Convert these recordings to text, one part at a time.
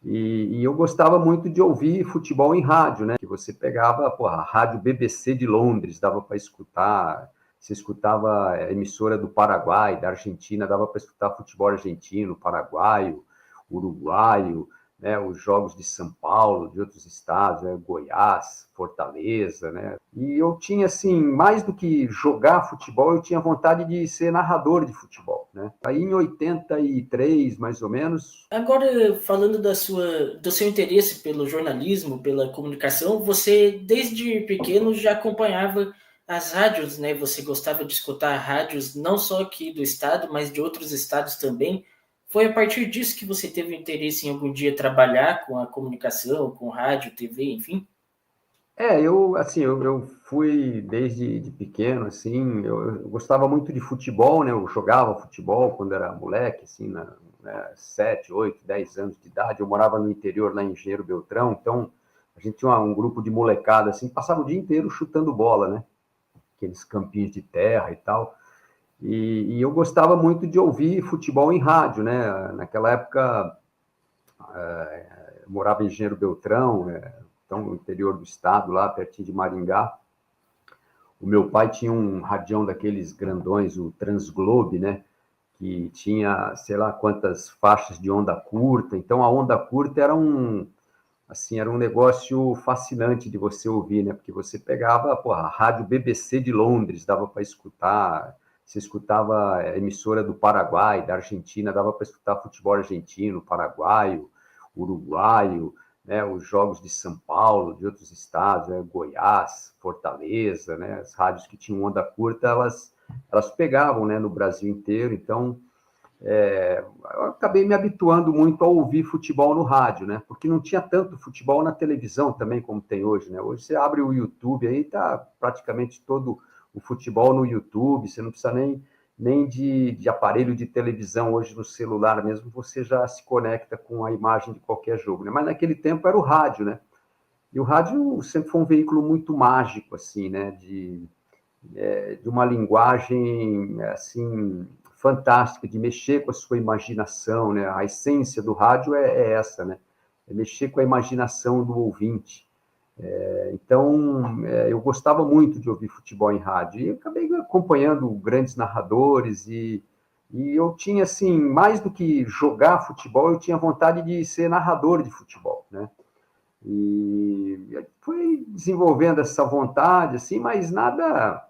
E eu gostava muito de ouvir futebol em rádio, né? Que você pegava, porra, a rádio BBC de Londres, dava para escutar. Você escutava a emissora do Paraguai, da Argentina, dava para escutar futebol argentino, paraguaio, uruguaio, né? Os jogos de São Paulo, de outros estados, né? Goiás, Fortaleza, né? E eu tinha, assim, mais do que jogar futebol, eu tinha vontade de ser narrador de futebol, né? Aí em 83, mais ou menos. Agora, falando do seu interesse pelo jornalismo, pela comunicação, você desde pequeno já acompanhava as rádios, né? Você gostava de escutar rádios não só aqui do estado, mas de outros estados também. Foi a partir disso que você teve interesse em algum dia trabalhar com a comunicação, com rádio, TV, enfim? Eu fui desde de pequeno, assim, eu gostava muito de futebol, né? Eu jogava futebol quando era moleque, assim, 7, 8, 10 anos de idade. Eu morava no interior, lá em Engenheiro Beltrão, então a gente tinha um grupo de molecada, assim, passava o dia inteiro chutando bola, né? Aqueles campinhos de terra e tal. E eu gostava muito de ouvir futebol em rádio, né? Naquela época, eu morava em Engenheiro Beltrão, então no interior do estado, lá pertinho de Maringá. O meu pai tinha um radião daqueles grandões, o Transglobe, né? Que tinha, sei lá, quantas faixas de onda curta. Então, a onda curta era um negócio fascinante de você ouvir, né? Porque você pegava, porra, a rádio BBC de Londres, dava para escutar. Você escutava a emissora do Paraguai, da Argentina, dava para escutar futebol argentino, paraguaio, uruguaio, né, os jogos de São Paulo, de outros estados, né, Goiás, Fortaleza, né, as rádios que tinham onda curta, elas pegavam, né, no Brasil inteiro. Então, eu acabei me habituando muito a ouvir futebol no rádio, né, porque não tinha tanto futebol na televisão também como tem hoje, né. Hoje você abre o YouTube, aí tá praticamente todo o futebol no YouTube, você não precisa nem de aparelho de televisão. Hoje no celular mesmo você já se conecta com a imagem de qualquer jogo, né? Mas naquele tempo era o rádio, né? E o rádio sempre foi um veículo muito mágico, assim, né? De uma linguagem, assim, fantástica, de mexer com a sua imaginação, né? A essência do rádio é essa, né? É mexer com a imaginação do ouvinte. Então, eu gostava muito de ouvir futebol em rádio e acabei acompanhando grandes narradores e eu tinha, assim, mais do que jogar futebol, eu tinha vontade de ser narrador de futebol, né? E foi desenvolvendo essa vontade, assim, mas nada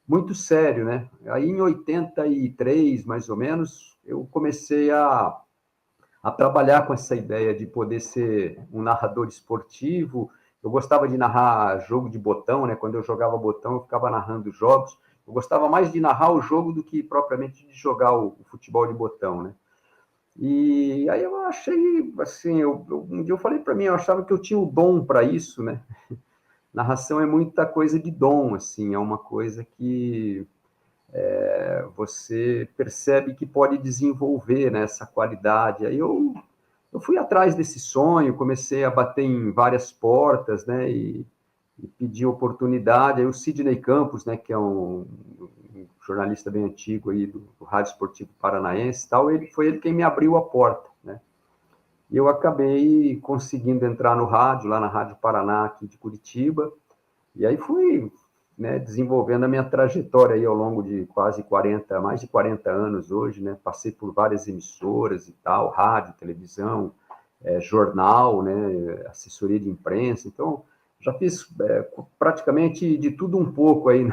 muito sério, né? Aí em 83, mais ou menos, eu comecei a trabalhar com essa ideia de poder ser um narrador esportivo. Eu gostava de narrar jogo de botão, né? Quando eu jogava botão, eu ficava narrando jogos. Eu gostava mais de narrar o jogo do que propriamente de jogar o futebol de botão, né? E aí eu achei, assim, um dia eu falei para mim, eu achava que eu tinha o dom para isso, né? Narração é muita coisa de dom, assim, é uma coisa que você percebe que pode desenvolver, né, essa qualidade. Aí eu fui atrás desse sonho, comecei a bater em várias portas, né, e pedir oportunidade. Aí o Sidney Campos, né, que é um jornalista bem antigo aí do Rádio Esportivo Paranaense, tal, foi ele quem me abriu a porta, né? E eu acabei conseguindo entrar no rádio, lá na Rádio Paraná, aqui de Curitiba, e aí fui, né, desenvolvendo a minha trajetória aí ao longo de quase 40, mais de 40 anos hoje, né? Passei por várias emissoras e tal, rádio, televisão, jornal, né, assessoria de imprensa. Então, já fiz praticamente de tudo um pouco aí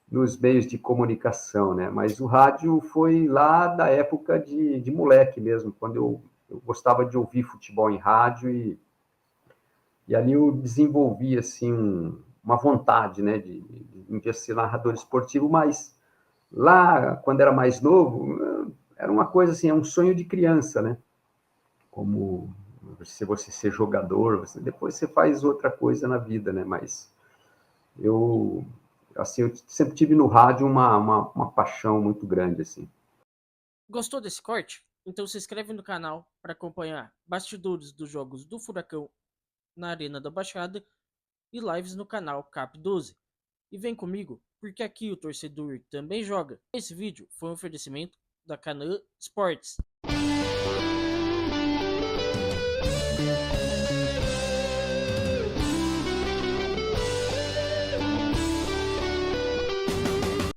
nos meios de comunicação, né? Mas o rádio foi lá da época de moleque mesmo, quando eu gostava de ouvir futebol em rádio e ali eu desenvolvi assim uma vontade, né, de ser narrador esportivo, mas lá quando era mais novo era uma coisa assim, é um sonho de criança, né? Como se você ser jogador, depois você faz outra coisa na vida, né? Mas eu assim eu sempre tive no rádio uma paixão muito grande assim. Gostou desse corte? Então se inscreve no canal para acompanhar bastidores dos jogos do Furacão na Arena da Baixada e lives no canal Cap 12. E vem comigo, porque aqui o torcedor também joga. Esse vídeo foi um oferecimento da Canaã Sports.